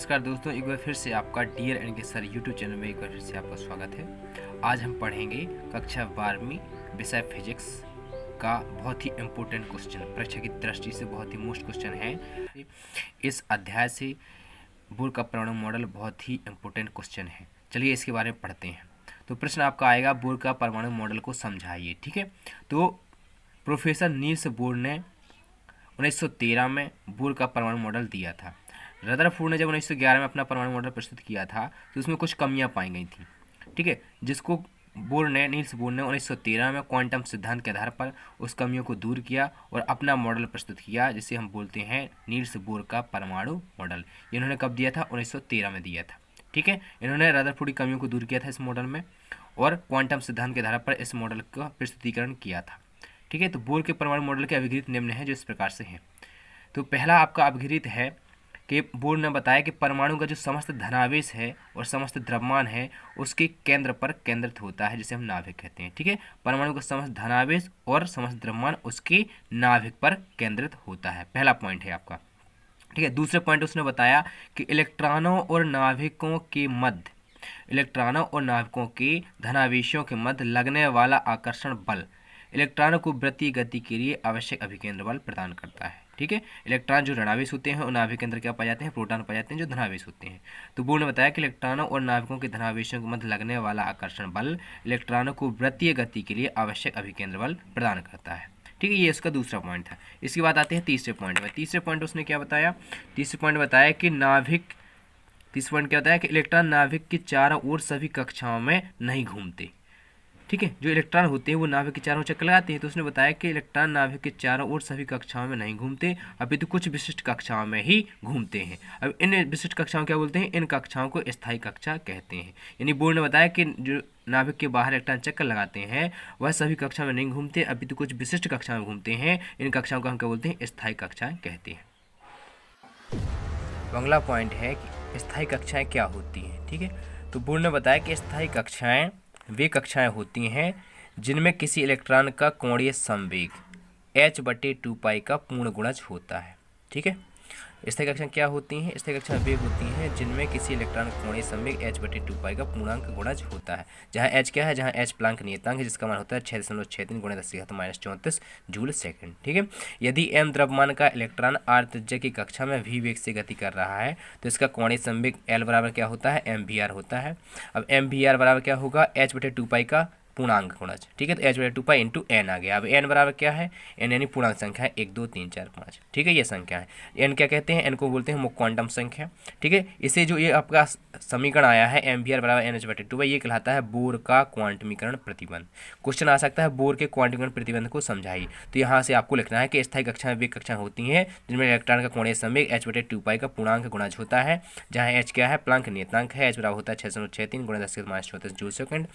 नमस्कार दोस्तों, एक बार फिर से आपका डियर एन के सर यूट्यूब चैनल में एक बार फिर से आपका स्वागत है। आज हम पढ़ेंगे कक्षा 12वीं विषय फिजिक्स का बहुत ही इम्पोर्टेंट क्वेश्चन, परीक्षा की दृष्टि से बहुत ही मोस्ट क्वेश्चन है। इस अध्याय से बोर का परमाणु मॉडल बहुत ही इम्पोर्टेंट क्वेश्चन है। चलिए इसके बारे में पढ़ते हैं। तो प्रश्न आपका आएगा, बोर का परमाणु मॉडल को समझाइए। ठीक है, तो प्रोफेसर नील्स बोर ने 1913 में बोर का परमाणु मॉडल दिया था। रदरफोर्ड ने जब 1911 में अपना परमाणु मॉडल प्रस्तुत किया था तो उसमें कुछ कमियां पाई गई थी। ठीक है, जिसको नील्स बोर ने 1913 में क्वांटम सिद्धांत के आधार पर उस कमियों को दूर किया और अपना मॉडल प्रस्तुत किया, जिसे हम बोलते हैं नील्स बोर का परमाणु मॉडल। इन्होंने कब दिया था? 1913 में दिया था। ठीक है, इन्होंने रदरफोर्ड की कमियों को दूर किया था इस मॉडल में और क्वांटम सिद्धांत के आधार पर इस मॉडल का प्रस्तुतिकरण किया था। ठीक है, तो बोर के परमाणु मॉडल के अभिगृहित निम्न है जो इस प्रकार से हैं। तो पहला आपका अभिगृहित है कि बोर ने बताया कि परमाणु का जो समस्त धनावेश है और समस्त द्रव्यमान है उसके केंद्र पर केंद्रित होता है, जिसे हम नाभिक कहते हैं। ठीक है, परमाणु का समस्त धनावेश और समस्त द्रव्यमान उसके नाभिक पर केंद्रित होता है। पहला पॉइंट है आपका। ठीक है, दूसरे पॉइंट उसने बताया कि इलेक्ट्रॉनों और नाभिकों के धनावेशियों के मध्य लगने वाला आकर्षण बल इलेक्ट्रॉनों को वृत्तीय गति के लिए आवश्यक अभिकेंद्र बल प्रदान करता है। ठीक है, इलेक्ट्रॉन जो ऋणावेश होते हैं और नाभिक के अंदर क्या पाए जाते हैं? प्रोटॉन पाए जाते हैं जो धनावेश होते हैं। तो बोर ने बताया कि इलेक्ट्रॉनों और नाभिकों के धनावेशों के मध्य लगने वाला आकर्षण बल इलेक्ट्रॉनों को वृत्तीय गति के लिए आवश्यक अभिकेंद्र बल प्रदान करता है। ठीक है, ये उसका दूसरा पॉइंट था। इसके बाद आते हैं तीसरे पॉइंट में। तीसरे पॉइंट उसने क्या बताया? तीसरे पॉइंट बताया कि इलेक्ट्रॉन नाभिक के चारों ओर सभी कक्षाओं में नहीं घूमते। ठीक है, जो इलेक्ट्रॉन होते हैं वो नाभिक के चारों चक्कर लगाते हैं। तो उसने बताया कि इलेक्ट्रॉन नाभिक के चारों ओर सभी कक्षाओं में नहीं घूमते, अभी तो कुछ विशिष्ट कक्षाओं में ही घूमते हैं। अब इन विशिष्ट कक्षाओं क्या बोलते हैं? इन कक्षाओं को स्थायी कक्षा कहते हैं। यानी बोर ने बताया कि जो नाभिक के बाहर इलेक्ट्रॉन चक्कर लगाते हैं वह सभी कक्षा में नहीं घूमते, अभी तो कुछ विशिष्ट कक्षाओं में घूमते हैं। इन कक्षाओं को हम क्या बोलते हैं? स्थायी कक्षाएं कहते हैं। अगला पॉइंट है कि स्थायी कक्षाएं क्या होती हैं। ठीक है, तो बोर ने बताया कि स्थायी कक्षाएं वे कक्षाएं होती हैं जिनमें किसी इलेक्ट्रॉन का कोणीय संवेग h/2π का पूर्ण गुणज होता है। ठीक है, स्थायी कक्षाएं क्या होती हैं? स्थायी कक्षाएं वे होती हैं जिनमें किसी इलेक्ट्रॉन का कोणीय संवेग h/2π का पूर्णांक गुणज होता है। जहां h क्या है? जहां h प्लांक नियतांक है, जिसका मान होता है 6.63 × 10⁻⁻34 जूल सेकंड। ठीक है, यदि m द्रव्यमान का इलेक्ट्रॉन r त्रिज्या की कक्षा में v वेग से गति कर रहा है तो इसका कोणीय संवेग L बराबर क्या होता है? mvr होता है। अब mvr बराबर क्या होगा? h/2π का पूर्णांक गुणज। ठीक है, तो h/2π इंटू n आ गया। अब n बराबर क्या है? n यानी पूर्णांक संख्या है 1 2 3 4 5। ठीक है, ये संख्या है। n क्या कहते हैं? n को बोलते हैं मुख्य क्वांटम संख्या। ठीक है, इसे जो ये आपका समीकरण आया है mvr बराबर nh/2π, ये कहलाता है बोर का क्वांटमीकरण प्रतिबंध। क्वेश्चन आ सकता है बोर के क्वांटमीकरण प्रतिबंध को समझाइए। तो यहाँ से आपको लिखना है कि स्थायी कक्षाएं वे कक्षाएं होती हैं जिनमें इलेक्ट्रॉन का कोणीय संवेग h/2π का पूर्णांक गुणज होता है, जहाँ h क्या है? प्लांक नियतांक है। h बराबर होता है 6.63 × 10⁻⁴ जूल सेकंड।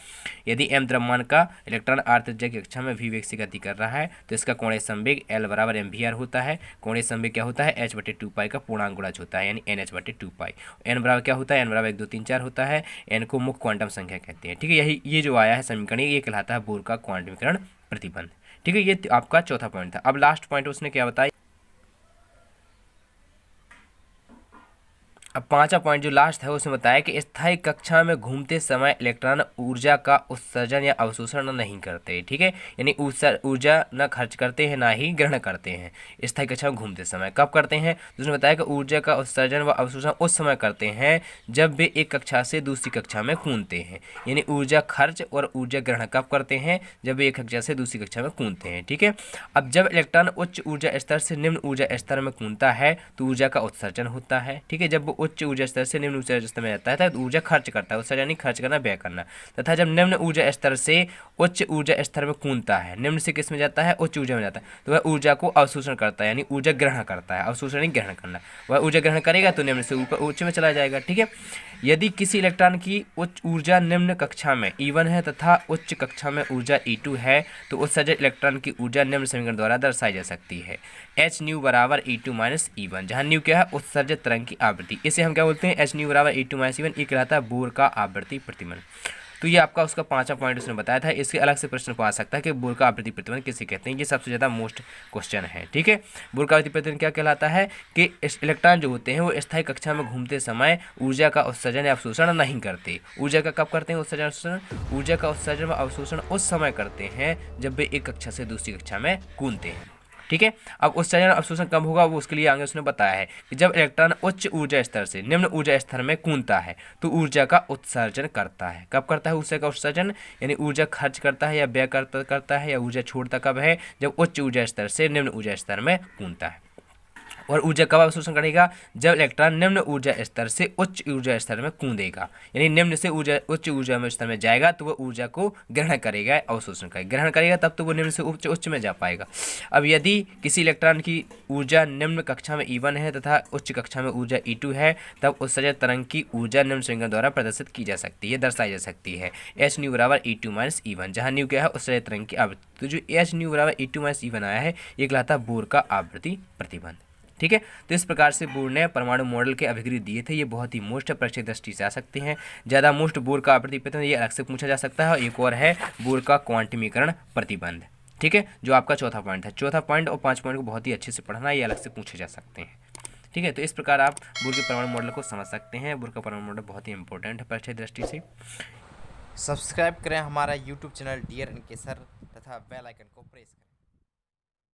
यदि m द्रव्यमान का इलेक्ट्रॉन r त्रिज्या की कक्षा में v वेग से गति कर रहा है तो इसका कोणीय संवेग L बराबर mvr होता है। कोणीय संवेग क्या होता है? h/2π का पूर्णांक गुणज होता है, यानी nh/2π। n बराबर क्या होता है? n बराबर 1 2 3 4 होता है। n को मुख्य क्वांटम संख्या कहते हैं। ठीक है, ये जो आया है समीकरण, ये कहलाता है बोर का क्वांटमीकरण प्रतिबंध। ठीक है, ये आपका चौथा पॉइंट था। अब लास्ट पॉइंट उसने क्या बताया? अब पांचवा पॉइंट जो लास्ट है उसने बताया कि स्थायी कक्षा में घूमते समय इलेक्ट्रॉन ऊर्जा का उत्सर्जन या अवशोषण नहीं करते। ठीक है, यानी ऊर्जा न खर्च करते हैं ना ही ग्रहण करते हैं स्थायी कक्षा में घूमते समय। कब करते हैं? तो उसने बताया कि ऊर्जा का उत्सर्जन व अवशोषण उस समय करते हैं जब वे एक कक्षा से दूसरी कक्षा में कूदते हैं। यानी ऊर्जा खर्च और ऊर्जा ग्रहण कब करते हैं? जब वे एक कक्षा से दूसरी कक्षा में कूदते हैं। ठीक है, अब जब इलेक्ट्रॉन उच्च ऊर्जा स्तर से निम्न ऊर्जा स्तर में कूदता है तो ऊर्जा का उत्सर्जन होता है। ठीक है, जब उच्च ऊर्जा स्तर से निम्न ऊर्जा स्तर में जाता है तो ऊर्जा खर्च करता है, उत्सर्जन यानी खर्च करना, व्यय करना। तथा जब निम्न ऊर्जा स्तर से उच्च ऊर्जा स्तर में कूदता है, निम्न से किस में जाता है? उच्च ऊर्जा में जाता है, तो वह ऊर्जा को अवशोषण करता है, यानी ऊर्जा ग्रहण करता है। अवशोषण यानी ग्रहण करना। वह ऊर्जा ग्रहण करेगा तो निम्न से ऊपर उच्च में चला जाएगा। ठीक है, यदि किसी इलेक्ट्रॉन की उच्च ऊर्जा निम्न कक्षा में E1 है तथा उच्च कक्षा में ऊर्जा E2 है तो उत्सर्जित इलेक्ट्रॉन की ऊर्जा निम्न समीकरण द्वारा दर्शाई जा सकती है। h बराबर E2 - E1, जहाँ न्यू क्या है? उत्सर्जित तरंग की आवृत्ति। इसे हम क्या बोलते हैं? h बराबर E2 - E1, ये कहलाता है बोर का आवृत्ति प्रतिबंध। तो ये आपका उसका 5वां पॉइंट उसने बताया था। इसके अलग से प्रश्न आ सकता है कि बोर का आवृत्ति प्रतिबंध किसे कहते हैं, ये सबसे ज़्यादा मोस्ट क्वेश्चन है। ठीक है, बोर का आवृत्ति प्रतिबंध क्या कहलाता है कि इलेक्ट्रॉन जो होते हैं वो स्थायी कक्षा में घूमते समय ऊर्जा का उत्सर्जन या अवशोषण नहीं करते। ऊर्जा का कब करते हैं उत्सर्जन अवशोषण? ऊर्जा का उत्सर्जन व अवशोषण उस समय करते हैं जब वे एक कक्षा से दूसरी कक्षा में कूदते हैं। ठीक है, अब उत्सर्जन अवशोषण कब होगा वो उसके लिए आगे उसने बताया है कि जब इलेक्ट्रॉन उच्च ऊर्जा स्तर से निम्न ऊर्जा स्तर में कूदता है तो ऊर्जा का उत्सर्जन करता है। कब करता है ऊर्जा का उत्सर्जन? यानी ऊर्जा खर्च करता है या व्यय करता है या ऊर्जा छोड़ता कब है? जब उच्च ऊर्जा स्तर से निम्न ऊर्जा स्तर में कूदता है। और ऊर्जा कब अवशोषण करेगा? जब इलेक्ट्रॉन निम्न ऊर्जा स्तर से उच्च ऊर्जा स्तर में कूदेगा, यानी निम्न से ऊर्जा उच्च ऊर्जा में स्तर में जाएगा तो वह ऊर्जा को ग्रहण करेगा, अवशोषण करेगा। ग्रहण करेगा तब तो वो निम्न से उच्च में जा पाएगा। अब यदि किसी इलेक्ट्रॉन की ऊर्जा निम्न कक्षा में E1 है तथा उच्च कक्षा में ऊर्जा E2 है, तब उत्सर्जन तरंग की ऊर्जा निम्न समीकरण द्वारा प्रदर्शित की जा सकती है, दर्शाई जा सकती है। H न्यू बराबर E2 माइनस E1, जहाँ न्यू क्या है उत्सर्जन तरंग की आवृत्ति। तो जो H न्यू बराबर E2 माइनस E1 आया है ये कहलाता है बोर का आवृत्ति प्रतिबंध। ठीक है, तो इस प्रकार से बोर ने परमाणु मॉडल के अभिक्रिया दिए थे। ये बहुत ही मोस्ट परीक्षा दृष्टि से आ सकते हैं। ज़्यादा मोस्ट बोर का आवृत्ति प्रतिबंध ये अलग से पूछा जा सकता है। और एक और है बोर का क्वांटमीकरण प्रतिबंध। ठीक है, जो आपका चौथा पॉइंट है। चौथा पॉइंट और 5 पॉइंट को बहुत ही अच्छे से पढ़ना, ये अलग से पूछे जा सकते हैं। ठीक है, तो इस प्रकार आप बोर के परमाणु मॉडल को समझ सकते हैं। बोर का परमाणु मॉडल बहुत ही इंपॉर्टेंट है परीक्षा दृष्टि से। सब्सक्राइब करें हमारा यूट्यूब चैनल डियर एन के सर तथा बेल आइकन को प्रेस करें।